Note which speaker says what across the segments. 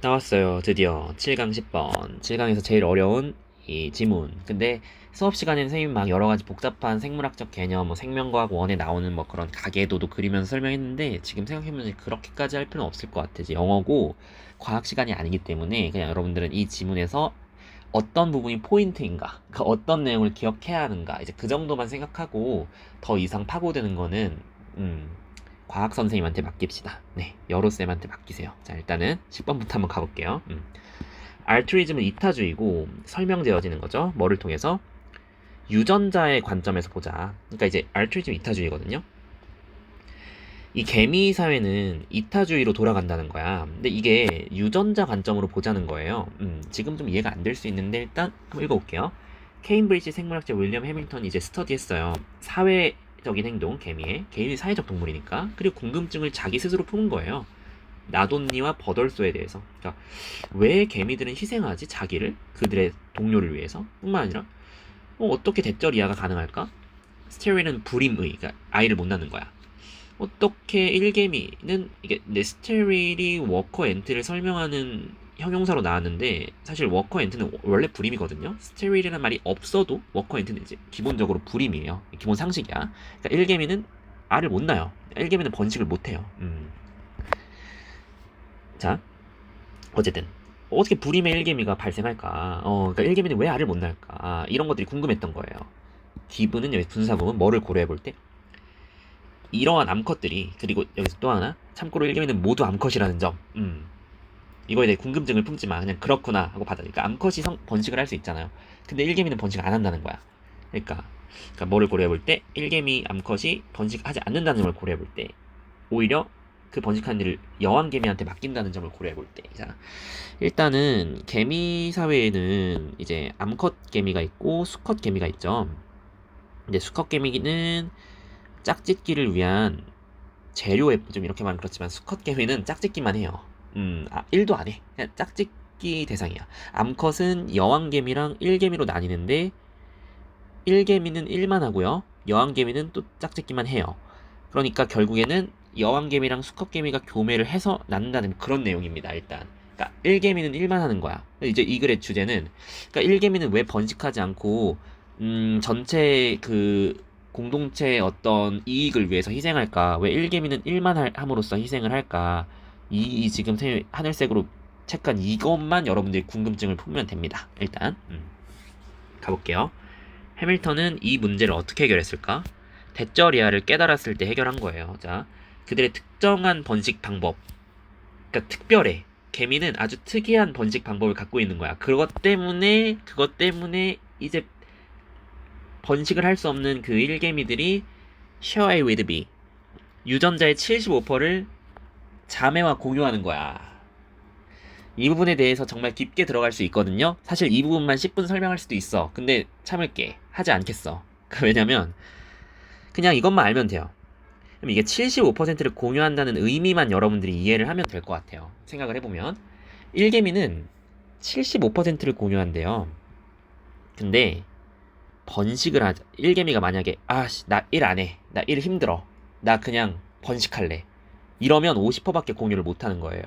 Speaker 1: 나왔어요. 드디어 7강 10번. 7강에서 제일 어려운 이 지문. 근데 수업 시간에 선생님이 막 여러 가지 복잡한 생물학적 개념, 뭐 생명과학 원에 나오는 뭐 그런 가계도도 그리면서 설명했는데 지금 생각해보면 그렇게까지 할 필요는 없을 것 같아. 이제 영어고 과학 시간이 아니기 때문에 그냥 여러분들은 이 지문에서 어떤 부분이 포인트인가, 그 어떤 내용을 기억해야 하는가, 이제 그 정도만 생각하고 더 이상 파고드는 거는 과학 선생님한테 맡깁시다. 네, 여로쌤한테 맡기세요. 자, 일단은 10번부터 한번 가볼게요. 알트루이즘은 이타주의고 설명되어지는 거죠. 뭐를 통해서? 유전자의 관점에서 보자. 그러니까 이제 알트루이즘 이타주의거든요. 이 개미 사회는 이타주의로 돌아간다는 거야. 근데 이게 유전자 관점으로 보자는 거예요. 지금 좀 이해가 안 될 수 있는데 일단 한번 읽어볼게요. 케임브리지 생물학자 윌리엄 해밀턴이 이제 스터디했어요. 사회적인 행동, 개인이 사회적 동물이니까. 그리고 궁금증을 자기 스스로 푸는 거예요. 나돈니와 버덜소에 대해서. 그러니까 왜 개미들은 희생하지? 자기를? 그들의 동료를 위해서? 뿐만 아니라 어떻게 대절 이하가 가능할까? 스테릴은 불임의, 그러니까 아이를 못 낳는 거야. 어떻게 일개미는 이게 네스테릴이 워커 엔트를 설명하는 형용사로 나왔는데 사실 워커 엔트는 원래 불임이거든요. 스테릴이라는 말이 없어도 워커 엔트는 이제 기본적으로 불임이에요. 기본 상식이야. 그러니까 일개미는 알을 못 낳아요. 일개미는 번식을 못 해요. 자, 어쨌든 어떻게 불임의 일개미가 발생할까? 그러니까 일개미는 왜 알을 못 낳을까? 이런 것들이 궁금했던 거예요. 기브는 여기 분사구문 뭐를 고려해 볼 때? 이러한 암컷들이 그리고 여기서 또 하나 참고로 일개미는 모두 암컷이라는 점 이거에 대해 궁금증을 품지 마 그냥 그렇구나 하고 받아들이니까 암컷이 번식을 할 수 있잖아요. 근데 일개미는 번식을 안 한다는 거야. 그러니까 뭐를 고려해 볼 때 일개미 암컷이 번식하지 않는다는 점을 고려해 볼 때 오히려 그 번식하는 일을 여왕개미한테 맡긴다는 점을 고려해 볼 때. 자, 일단은 개미 사회에는 이제 암컷 개미가 있고 수컷 개미가 있죠. 근데 수컷 개미는 짝짓기를 위한 재료에 좀 이렇게 말하면 그렇지만 수컷 개미는 짝짓기만 해요. 1도 안 해. 그냥 짝짓기 대상이야. 암컷은 여왕개미랑 일개미로 나뉘는데 일개미는 일만 하고요. 여왕개미는 또 짝짓기만 해요. 그러니까 결국에는 여왕개미랑 수컷개미가 교매를 해서 낳는다는 그런 내용입니다. 일단. 그러니까 일개미는 일만 하는 거야. 이제 이 글의 주제는 그러니까 일개미는 왜 번식하지 않고 전체 그 공동체의 어떤 이익을 위해서 희생할까? 왜 일개미는 일만 함으로써 희생을 할까? 이 지금 하늘색으로 책한 이것만 여러분들이 궁금증을 풀면 됩니다. 일단 가볼게요. 해밀턴은 이 문제를 어떻게 해결했을까? 대쩌리아를 깨달았을 때 해결한 거예요. 자, 그들의 특정한 번식 방법. 그러니까 특별해. 개미는 아주 특이한 번식 방법을 갖고 있는 거야. 그것 때문에 이제 번식을 할 수 없는 그 일개미들이 share with me. 유전자의 75%를 자매와 공유하는 거야. 이 부분에 대해서 정말 깊게 들어갈 수 있거든요. 사실 이 부분만 10분 설명할 수도 있어. 근데 참을게. 하지 않겠어. 왜냐면 그냥 이것만 알면 돼요. 그럼 이게 75%를 공유한다는 의미만 여러분들이 이해를 하면 될 것 같아요. 생각을 해보면 1개미는 75%를 공유한대요. 근데 번식을 하자. 1개미가 만약에 나 일 안 해. 나 일 힘들어. 나 그냥 번식할래. 이러면 50%밖에 공유를 못 하는 거예요.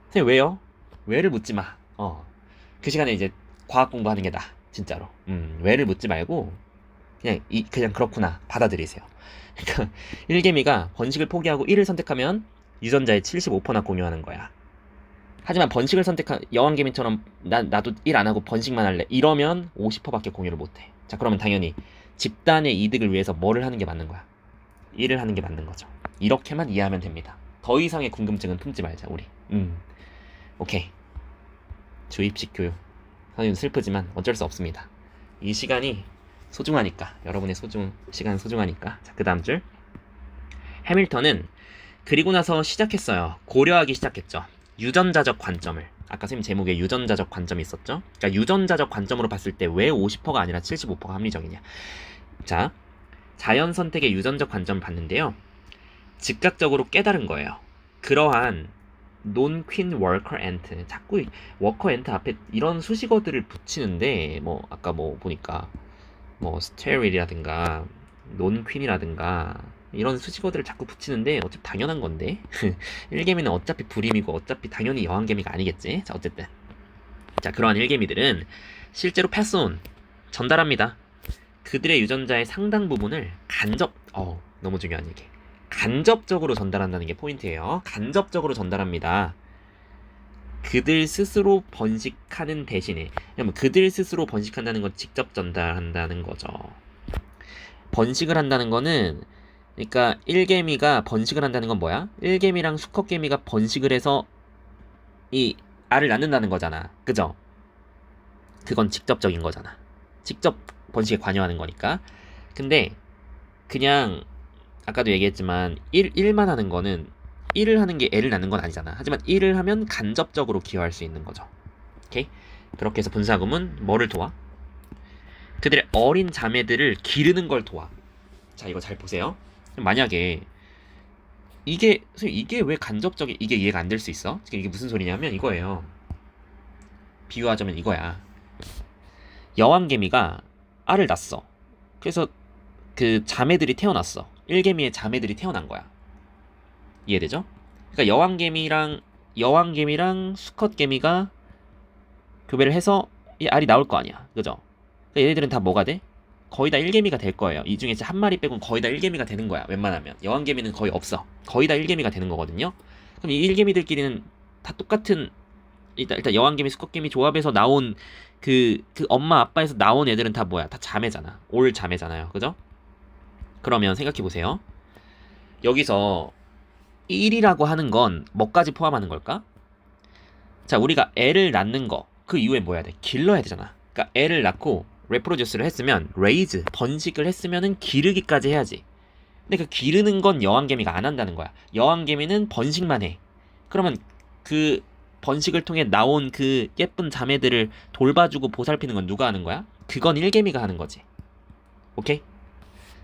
Speaker 1: 선생님 왜요? 왜를 묻지 마. 그 시간에 이제 과학 공부하는 게 나아. 진짜로. 왜를 묻지 말고 그냥 그렇구나 받아들이세요. 그러니까 1개미가 번식을 포기하고 1을 선택하면 유전자의 75%나 공유하는 거야. 하지만 번식을 선택한 여왕개미처럼 나도 일 안 하고 번식만 할래 이러면 50%밖에 공유를 못해. 자, 그러면 당연히 집단의 이득을 위해서 뭐를 하는 게 맞는 거야? 일을 하는 게 맞는 거죠. 이렇게만 이해하면 됩니다. 더 이상의 궁금증은 품지 말자 우리. 오케이. 주입식 교육. 선생님 슬프지만 어쩔 수 없습니다. 이 시간이 소중하니까. 여러분의 시간 소중하니까. 자, 그 다음 줄. 해밀턴은 그리고 나서 시작했어요. 고려하기 시작했죠. 유전자적 관점을. 아까 선생님 제목에 유전자적 관점이 있었죠. 그러니까 유전자적 관점으로 봤을 때 왜 50%가 아니라 75%가 합리적이냐. 자, 자연 선택의 유전적 관점을 봤는데요. 즉각적으로 깨달은 거예요. 그러한 논퀸 워커 엔트, 자꾸 워커 엔트 앞에 이런 수식어들을 붙이는데 뭐 아까 뭐 보니까 뭐 스테릴이라든가 논퀸이라든가 이런 수식어들을 자꾸 붙이는데 어차피 당연한 건데 1개미는 어차피 불임이고 어차피 당연히 여왕개미가 아니겠지. 자 어쨌든 자 그러한 1개미들은 실제로 패스온 전달합니다. 그들의 유전자의 상당 부분을 너무 중요한 얘기, 간접적으로 전달한다는 게 포인트예요. 간접적으로 전달합니다. 그들 스스로 번식하는 대신에, 왜냐면 그들 스스로 번식한다는 건 직접 전달한다는 거죠. 번식을 한다는 거는, 그러니까 1개미가 번식을 한다는 건 뭐야? 1개미랑 수컷개미가 번식을 해서 이 알을 낳는다는 거잖아. 그죠? 그건 직접적인 거잖아. 직접 번식에 관여하는 거니까. 근데 그냥 아까도 얘기했지만 1만 하는 거는 1을 하는 게 애를 낳는 건 아니잖아. 하지만 1을 하면 간접적으로 기여할 수 있는 거죠. 오케이? 그렇게 해서 분사금은 뭐를 도와? 그들의 어린 자매들을 기르는 걸 도와. 자, 이거 잘 보세요. 만약에 이게 왜 간접적인, 이게 이해가 안 될 수 있어? 이게 무슨 소리냐면 이거예요. 비유하자면 이거야. 여왕개미가 알을 낳았어. 그래서 그 자매들이 태어났어. 1개미의 자매들이 태어난 거야. 이해되죠? 그러니까 여왕개미랑 수컷개미가 교배를 해서 이 알이 나올 거 아니야. 그죠? 그러니까 얘네들은 다 뭐가 돼? 거의 다 1개미가 될 거예요. 이 중에 한 마리 빼곤 거의 다 1개미가 되는 거야. 웬만하면. 여왕개미는 거의 없어. 거의 다 1개미가 되는 거거든요. 그럼 이 1개미들끼리는 다 똑같은, 일단 여왕개미, 수컷개미 조합에서 나온 그 엄마 아빠에서 나온 애들은 다 뭐야? 다 자매잖아. 올 자매잖아요. 그죠? 그러면 생각해보세요. 여기서 1이라고 하는 건 뭐까지 포함하는 걸까? 자, 우리가 애를 낳는 거, 그 이후에 뭐 해야 돼? 길러야 되잖아. 그러니까 애를 낳고 레프로듀스를 했으면, 레이즈, 번식을 했으면은 기르기까지 해야지. 근데 그 기르는 건 여왕개미가 안 한다는 거야. 여왕개미는 번식만 해. 그러면 그 번식을 통해 나온 그 예쁜 자매들을 돌봐주고 보살피는 건 누가 하는 거야? 그건 1개미가 하는 거지. 오케이?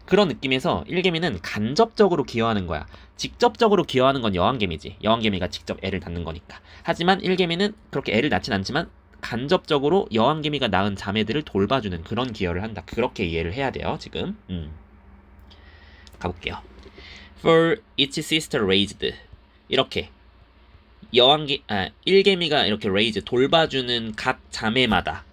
Speaker 1: 그런 느낌에서 1개미는 간접적으로 기여하는 거야. 직접적으로 기여하는 건 여왕개미지. 여왕개미가 직접 애를 낳는 거니까. 하지만 1개미는 그렇게 애를 낳진 않지만 간접적으로 여왕개미가 낳은 자매들을 돌봐주는 그런 기여를 한다. 그렇게 이해를 해야 돼요, 지금. 가볼게요. For each sister raised. 이렇게 1개미가 이렇게 raise, 돌봐주는 각 자매마다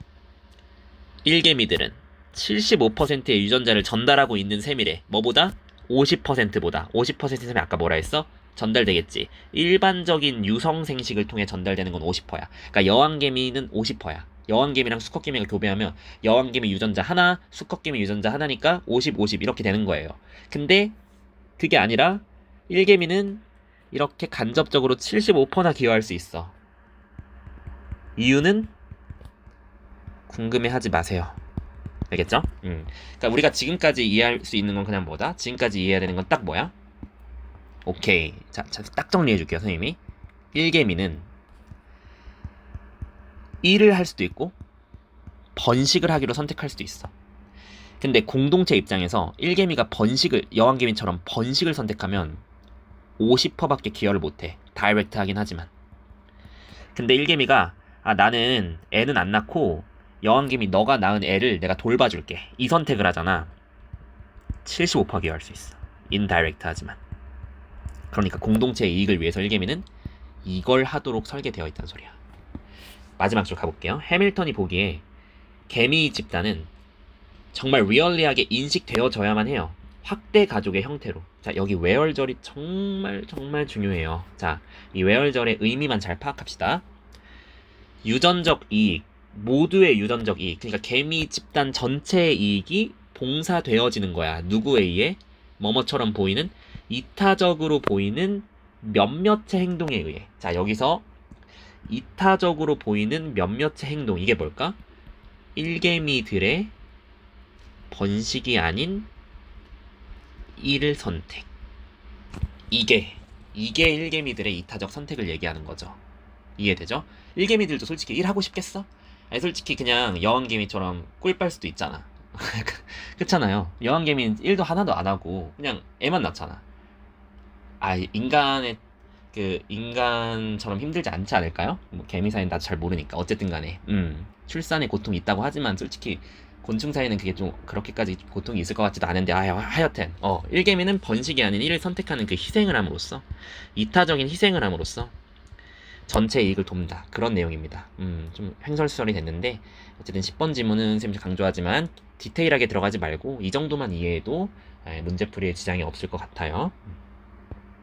Speaker 1: 1개미들은 75%의 유전자를 전달하고 있는 셈이래. 뭐보다? 50%보다. 50% 셈이 아까 뭐라 했어? 전달되겠지. 일반적인 유성 생식을 통해 전달되는 건 50%야. 그러니까 여왕개미는 50%야. 여왕개미랑 수컷개미가 교배하면 여왕개미 유전자 하나, 수컷개미 유전자 하나니까 50, 50 이렇게 되는 거예요. 근데 그게 아니라 1개미는 이렇게 간접적으로 75%나 기여할 수 있어. 이유는 궁금해하지 마세요. 알겠죠? 그러니까 우리가 지금까지 이해할 수 있는 건 그냥 뭐다? 지금까지 이해해야 되는 건 딱 뭐야? 오케이. 자, 딱 정리해줄게요, 선생님이. 1개미는 일을 할 수도 있고 번식을 하기로 선택할 수도 있어. 근데 공동체 입장에서 1개미가 여왕개미처럼 번식을 선택하면 50%밖에 기여를 못해. 다이렉트 하긴 하지만. 근데 1개미가 나는 애는 안 낳고 여왕개미 너가 낳은 애를 내가 돌봐줄게, 이 선택을 하잖아. 75% 기여할 수 있어. 인다이렉트 하지만. 그러니까 공동체의 이익을 위해서 1개미는 이걸 하도록 설계되어 있다는 소리야. 마지막 줄 가볼게요. 해밀턴이 보기에 개미 집단은 정말 리얼리하게 인식되어져야만 해요. 확대 가족의 형태로. 자, 여기 외월절이 정말 중요해요. 자, 이 외월절의 의미만 잘 파악합시다. 유전적 이익, 모두의 유전적 이익, 그러니까 개미 집단 전체의 이익이 봉사되어지는 거야. 누구에 의해? 뭐뭐처럼 보이는, 이타적으로 보이는 몇몇의 행동에 의해. 자, 여기서 이타적으로 보이는 몇몇의 행동, 이게 뭘까? 1개미들의 번식이 아닌 1을 선택. 이게 1개미들의 이타적 선택을 얘기하는 거죠. 이해되죠? 1개미들도 솔직히 1 하고 싶겠어? 아니, 솔직히 그냥 여왕개미처럼 꿀 빨 수도 있잖아. 그렇잖아요. 여왕개미는 1도 하나도 안 하고 그냥 애만 낳잖아. 인간처럼 힘들지 않지 않을까요? 뭐 개미 사이는 나도 잘 모르니까. 어쨌든 간에 출산의 고통이 있다고 하지만 솔직히 곤충 사이에는 그게 좀 그렇게까지 고통이 있을 것 같지도 않은데 하여튼 1개미는 번식이 아닌 1을 선택하는 그 희생을 함으로써 이타적인 희생을 함으로써 전체 이익을 돕는다. 그런 내용입니다. 좀 횡설수설이 됐는데 어쨌든 10번 지문은 쌤이 강조하지만 디테일하게 들어가지 말고 이 정도만 이해해도 문제풀이에 지장이 없을 것 같아요.